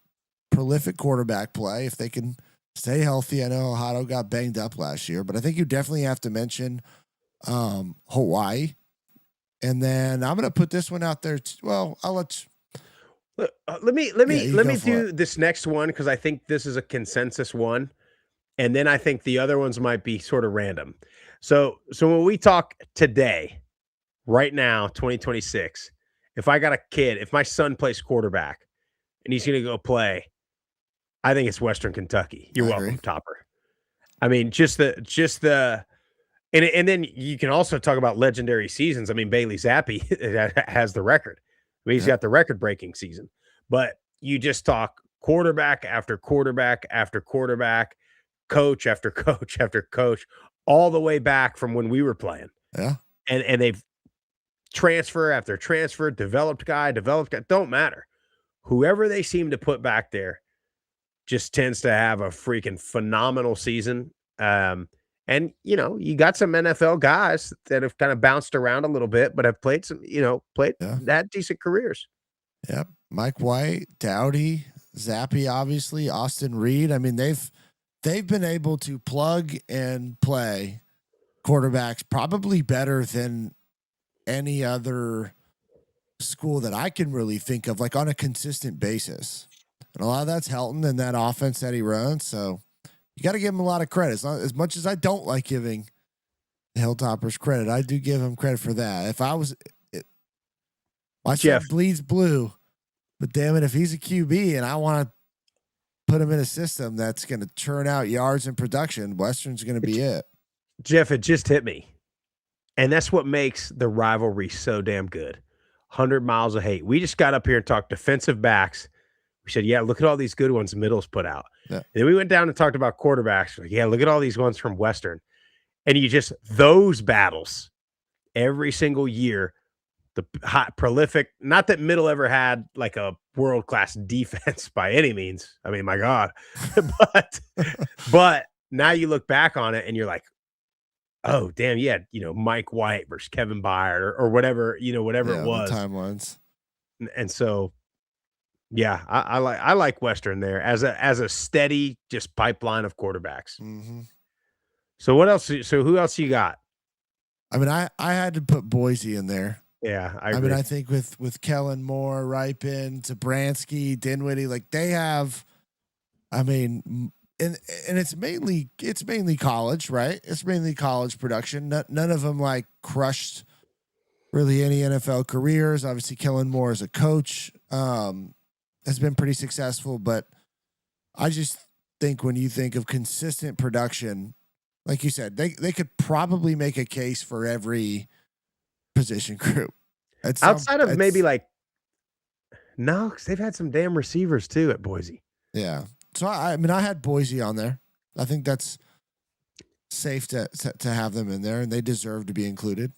prolific quarterback play if they can stay healthy. I know Ohio got banged up last year, but I think you definitely have to mention Hawaii. And then I'm going to put this one out there. Well, I'll let you. Let me do this next one because I think this is a consensus one. And then I think the other ones might be sort of random. So when we talk today, right now, 2026, if I got a kid, if my son plays quarterback and he's going to go play, I think it's Western Kentucky. You're welcome, Topper. I mean, just the and then you can also talk about legendary seasons. I mean, Bailey Zappi has the record. I mean, he's got the record-breaking season. But you just talk quarterback after quarterback after quarterback, coach after coach after coach, all the way back from when we were playing. Yeah. And they've transfer after transfer, developed guy, don't matter. Whoever they seem to put back there just tends to have a freaking phenomenal season. And, you got some NFL guys that have kind of bounced around a little bit, but have played had decent careers. Yep. Mike White, Dowdy, Zappi, obviously, Austin Reed. I mean, they've been able to plug and play quarterbacks probably better than any other school that I can really think of, like on a consistent basis. And a lot of that's Helton and that offense that he runs. So you got to give him a lot of credit. It's not, as much as I don't like giving the Hilltoppers credit, I do give him credit for that. If I was, my son bleeds blue, but damn it, if he's a QB and I want to put him in a system that's going to churn out yards in production, Western's going to be it. Jeff, it just hit me. And that's what makes the rivalry so damn good. 100 miles of hate. We just got up here and talked defensive backs. We said, yeah, look at all these good ones Middle's put out. Yeah. And then we went down and talked about quarterbacks. Like, yeah, look at all these ones from Western. And those battles every single year, the hot, prolific, not that Middle ever had like a world-class defense by any means. I mean, my God. but now you look back on it and you're like, oh, damn, yeah, Mike White versus Kevin Byard or whatever, whatever it was. Timelines. And so, yeah, I like Western there as a steady just pipeline of quarterbacks. Mm-hmm. So what else? So who else you got? I mean, I had to put Boise in there. Yeah, I mean, I think with Kellen Moore, Ripon, Zabransky, Dinwiddie, like they have. I mean, and it's mainly college, right? It's mainly college production. None of them like crushed really any NFL careers. Obviously, Kellen Moore as a coach has been pretty successful, but I just think when you think of consistent production, like you said, they could probably make a case for every position group. Outside of maybe like, no, because they've had some damn receivers too at Boise. Yeah. So, I mean, I had Boise on there. I think that's safe to have them in there, and they deserve to be included.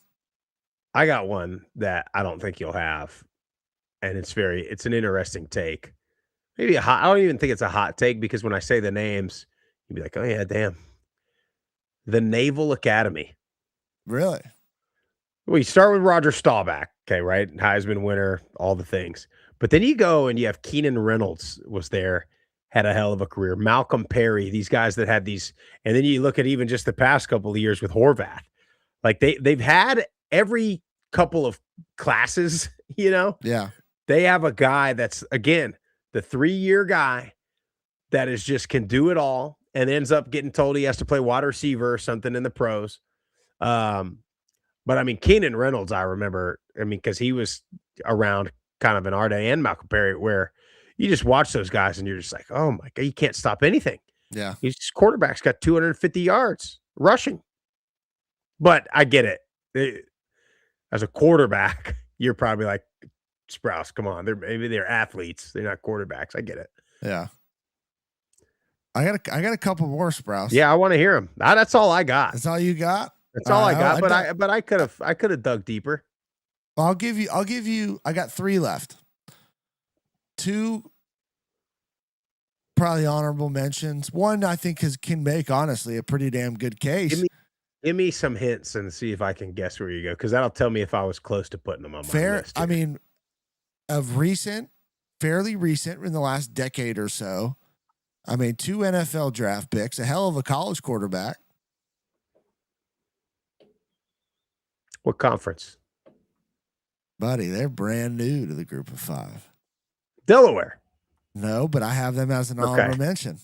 I got one that I don't think you'll have, and it's an interesting take. Maybe I don't even think it's a hot take because when I say the names, you'd be like, oh, yeah, damn. The Naval Academy. Really? Well, you start with Roger Staubach, okay, right? Heisman winner, all the things. But then you go and you have Keenan Reynolds was there, had a hell of a career. Malcolm Perry, these guys that had these. And then you look at even just the past couple of years with Horvath. Like they've had every couple of classes, Yeah. They have a guy that's, again, the 3-year guy that is just can do it all and ends up getting told he has to play wide receiver or something in the pros. But I mean, Keenan Reynolds, I remember, because he was around kind of in our day, and Malcolm Perry, where you just watch those guys and you're just like, oh my God, you can't stop anything. Yeah. His quarterback's got 250 yards rushing. But I get it. As a quarterback, you're probably like, Sprouse, come on. Maybe they're athletes. They're not quarterbacks. I get it. Yeah. I got a couple more, Sprouse. Yeah, I want to hear them. That's all I got. That's all you got? That's all I got. But I could have dug deeper. I'll give you. I got 3 left. 2 probably honorable mentions. 1 I think can make honestly a pretty damn good case. Give me some hints and see if I can guess where you go, because that'll tell me if I was close to putting them on my list. I mean, fairly recent in the last decade or so. I mean, 2 NFL draft picks, a hell of a college quarterback. What conference? Buddy, they're brand new to the group of 5. Delaware. No, but I have them as an honorable mention.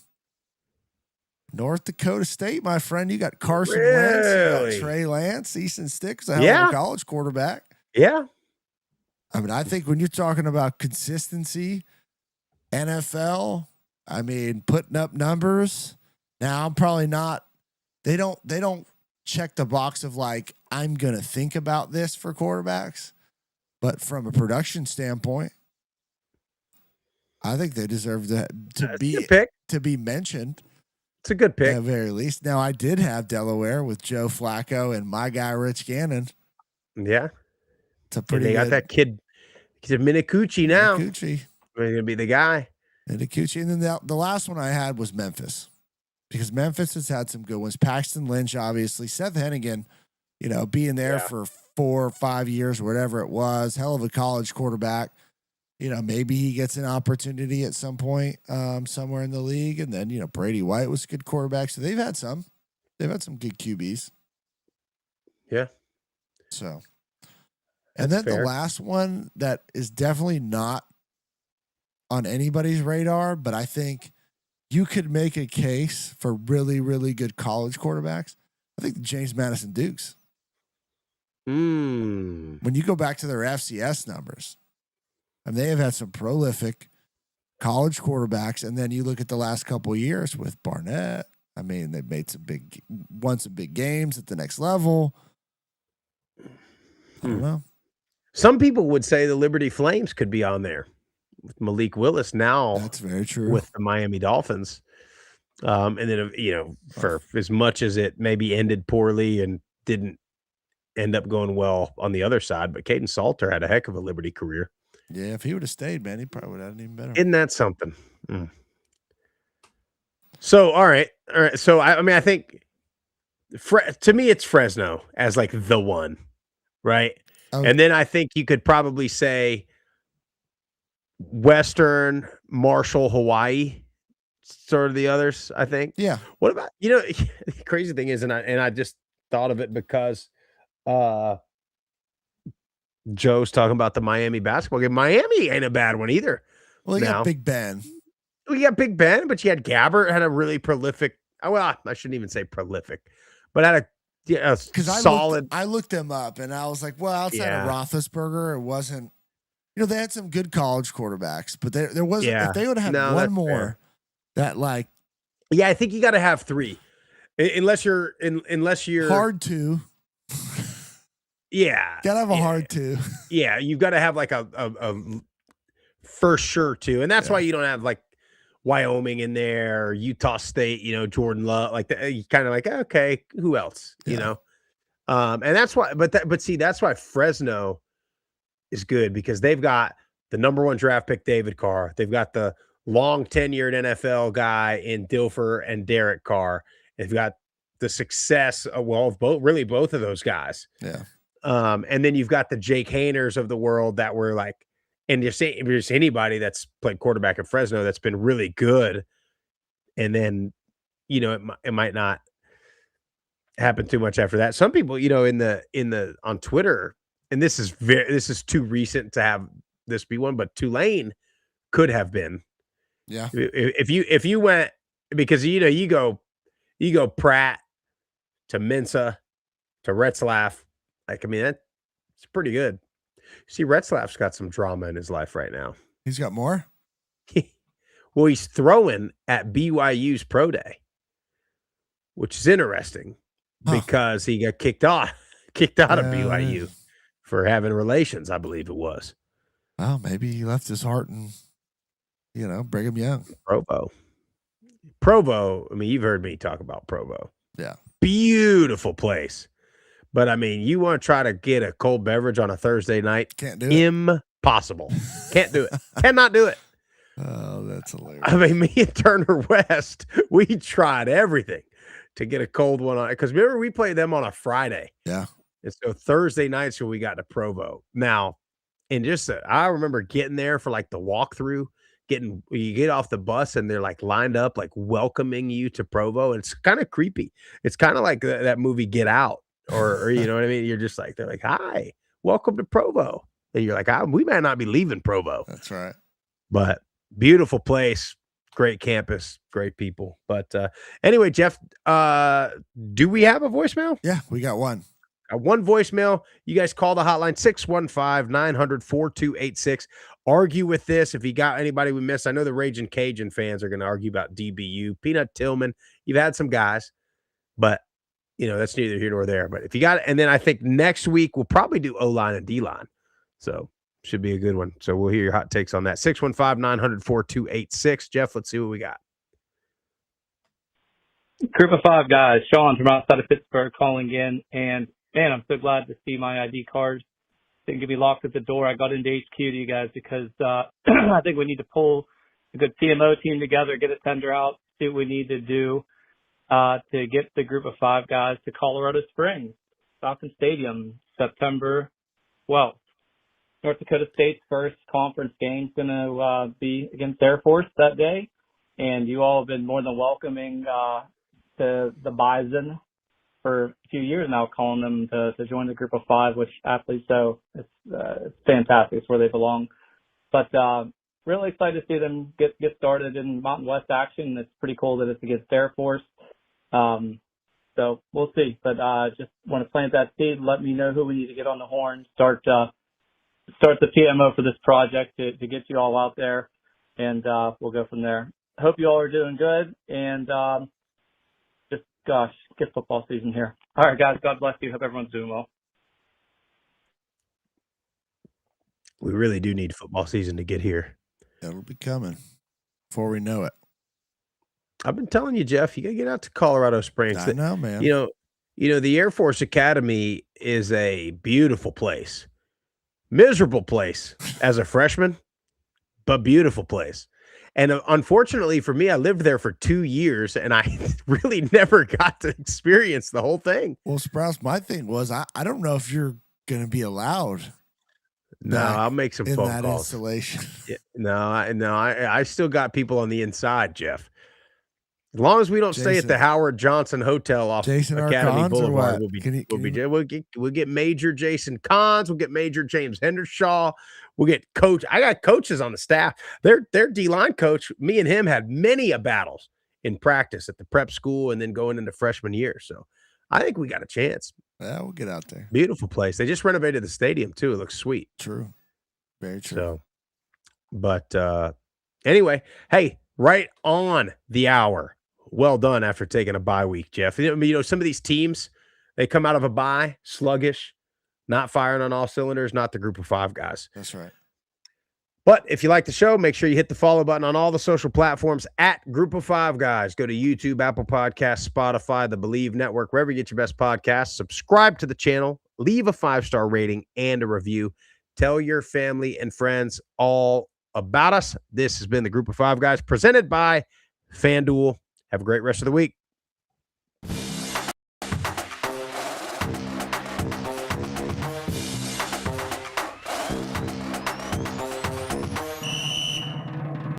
North Dakota State, my friend. You got Carson Wentz, you got Trey Lance, Easton Stick's a hell of a college quarterback. Yeah. I mean, I think when you're talking about consistency, NFL, I mean, putting up numbers. Now, I'm probably not. They don't check the box of like, I'm gonna think about this for quarterbacks, but from a production standpoint, I think they deserve to be mentioned. It's a good pick, at the very least. Now, I did have Delaware with Joe Flacco and my guy Rich Gannon. Yeah, it's a pretty. They got that kid, Minicucci now. Minicucci, he's gonna be the guy. Minicucci, and then the last one I had was Memphis, because Memphis has had some good ones. Paxton Lynch, obviously, Seth Hennigan, being there for 4 or 5 years, or whatever it was, hell of a college quarterback. Maybe he gets an opportunity at some point somewhere in the league. And then, Brady White was a good quarterback. So they've had some good QBs. Yeah. So, and then the last one that is definitely not on anybody's radar, but I think you could make a case for really, really good college quarterbacks. I think the James Madison Dukes. When you go back to their FCS numbers, and they have had some prolific college quarterbacks. And then you look at the last couple of years with Barnett. I mean, they've won some big games at the next level. I don't know. Some people would say the Liberty Flames could be on there with Malik Willis now. That's very true. With the Miami Dolphins. And then, for as much as it maybe ended poorly and didn't end up going well on the other side, but Caden Salter had a heck of a Liberty career. Yeah, if he would have stayed, man, he probably would have done even better. Isn't that something? So, all right. So, I think to me, it's Fresno as like the one, right? Okay. And then I think you could probably say Western, Marshall, Hawaii, sort of the others, I think. Yeah. What about, the crazy thing is, and I just thought of it because Joe's talking about the Miami basketball game. Miami ain't a bad one either. Well, you got Big Ben. We got Big Ben, but you had Gabbert, had a really prolific. Well, I shouldn't even say prolific, but had a solid. I looked them up, and I was like, well, outside of Roethlisberger, it wasn't. They had some good college quarterbacks, but there wasn't. If they would have had one more, that like. Yeah, I think you got to have 3, unless you're hard to. Yeah. Gotta have a hard 2. Yeah, you've got to have like a for sure 2. And that's why you don't have like Wyoming in there, or Utah State, Jordan Love, like that. You kind of like, okay, who else? And that's why, but see, that's why Fresno is good, because they've got the number 1 draft pick, David Carr. They've got the long tenured NFL guy in Dilfer and Derek Carr. They've got the success of both of those guys. Yeah. And then you've got the Jake Hayners of the world that were like, and if there's anybody that's played quarterback at Fresno that's been really good, and then it might not happen too much after that. Some people, on Twitter, and this is too recent to have this be one, but Tulane could have been. Yeah. If you went, because you go Pratt to Mensa to Retzlaff. Like, I mean, that's pretty good. See, Retzlaff's got some drama in his life right now. He's got more? Well, he's throwing at BYU's pro day, which is interesting because he got kicked out of BYU for having relations, I believe it was. Well, maybe he left his heart in, Brigham Young. Provo, I mean, you've heard me talk about Provo. Yeah. Beautiful place. But I mean, you want to try to get a cold beverage on a Thursday night? Can't do it. Impossible. Can't do it. Cannot do it. Oh, that's hilarious. I mean, me and Turner West, we tried everything to get a cold one on it. Because remember, we played them on a Friday. Yeah. And so Thursday nights when we got to Provo. Now, and just I remember getting there for like the walkthrough, you get off the bus and they're like lined up, like welcoming you to Provo. And it's kind of creepy. It's kind of like that movie Get Out, or you know what I mean? You're just like, they're like, hi, welcome to Provo. And you're like, we might not be leaving Provo. That's right. But beautiful place, great campus, great people. But anyway, Jeff, do we have a voicemail? Yeah, we got one. One voicemail. You guys call the hotline 615-900-4286. Argue with this. If you got anybody we missed, I know the Raging Cajun fans are going to argue about DBU. Peanut Tillman, you've had some guys, but that's neither here nor there. But if you got it, and then I think next week we'll probably do O-line and D-line. So should be a good one. So we'll hear your hot takes on that. 615-900-4286. Jeff, let's see what we got. Group of 5 guys. Sean from outside of Pittsburgh calling in. And, man, I'm so glad to see my ID cards didn't get me locked at the door. I got into HQ to you guys because I think we need to pull a good TMO team together, get a tender out, see what we need to do to get the Group of 5 guys to Colorado Springs, Falcon Stadium, September 12th. North Dakota State's first conference game is going to be against Air Force that day. And you all have been more than welcoming to the Bison for a few years now, calling them to join the Group of 5, which athletes, so it's fantastic. It's where they belong. But really excited to see them get started in Mountain West action. It's pretty cool that it's against Air Force. So we'll see. But just want to plant that seed. Let me know who we need to get on the horn. Start the PMO for this project to get you all out there, and we'll go from there. I hope you all are doing good, and get football season here. All right, guys, God bless you. Hope everyone's doing well. We really do need football season to get here. It'll be coming before we know it. I've been telling you, Jeff, you got to get out to Colorado Springs. I know, man. The Air Force Academy is a beautiful place. Miserable place as a freshman, but beautiful place. And unfortunately for me, I lived there for 2 years and I really never got to experience the whole thing. Well, Sprouse, my thing was I don't know if you're going to be allowed. No, I'll make some phone that calls. Installation. I still got people on the inside, Jeff. As long as we don't stay at the Howard Johnson Hotel off Academy Boulevard, we'll get Major Jason Kahns, we'll get Major James Hendershaw, we'll get coach. I got coaches on the staff. Their D-line coach, me and him had many a battles in practice at the prep school and then going into freshman year. So I think we got a chance. Yeah, we'll get out there. Beautiful place. They just renovated the stadium too. It looks sweet. True. Very true. So, but anyway, hey, right on the hour. Well done after taking a bye week, Jeff. Some of these teams, they come out of a bye sluggish, not firing on all cylinders, not the Group of 5 guys. That's right. But if you like the show, make sure you hit the follow button on all the social platforms at Group of 5 guys. Go to YouTube, Apple Podcasts, Spotify, the Believe Network, wherever you get your best podcasts. Subscribe to the channel, leave a 5-star rating and a review. Tell your family and friends all about us. This has been the Group of 5 guys presented by FanDuel. Have a great rest of the week.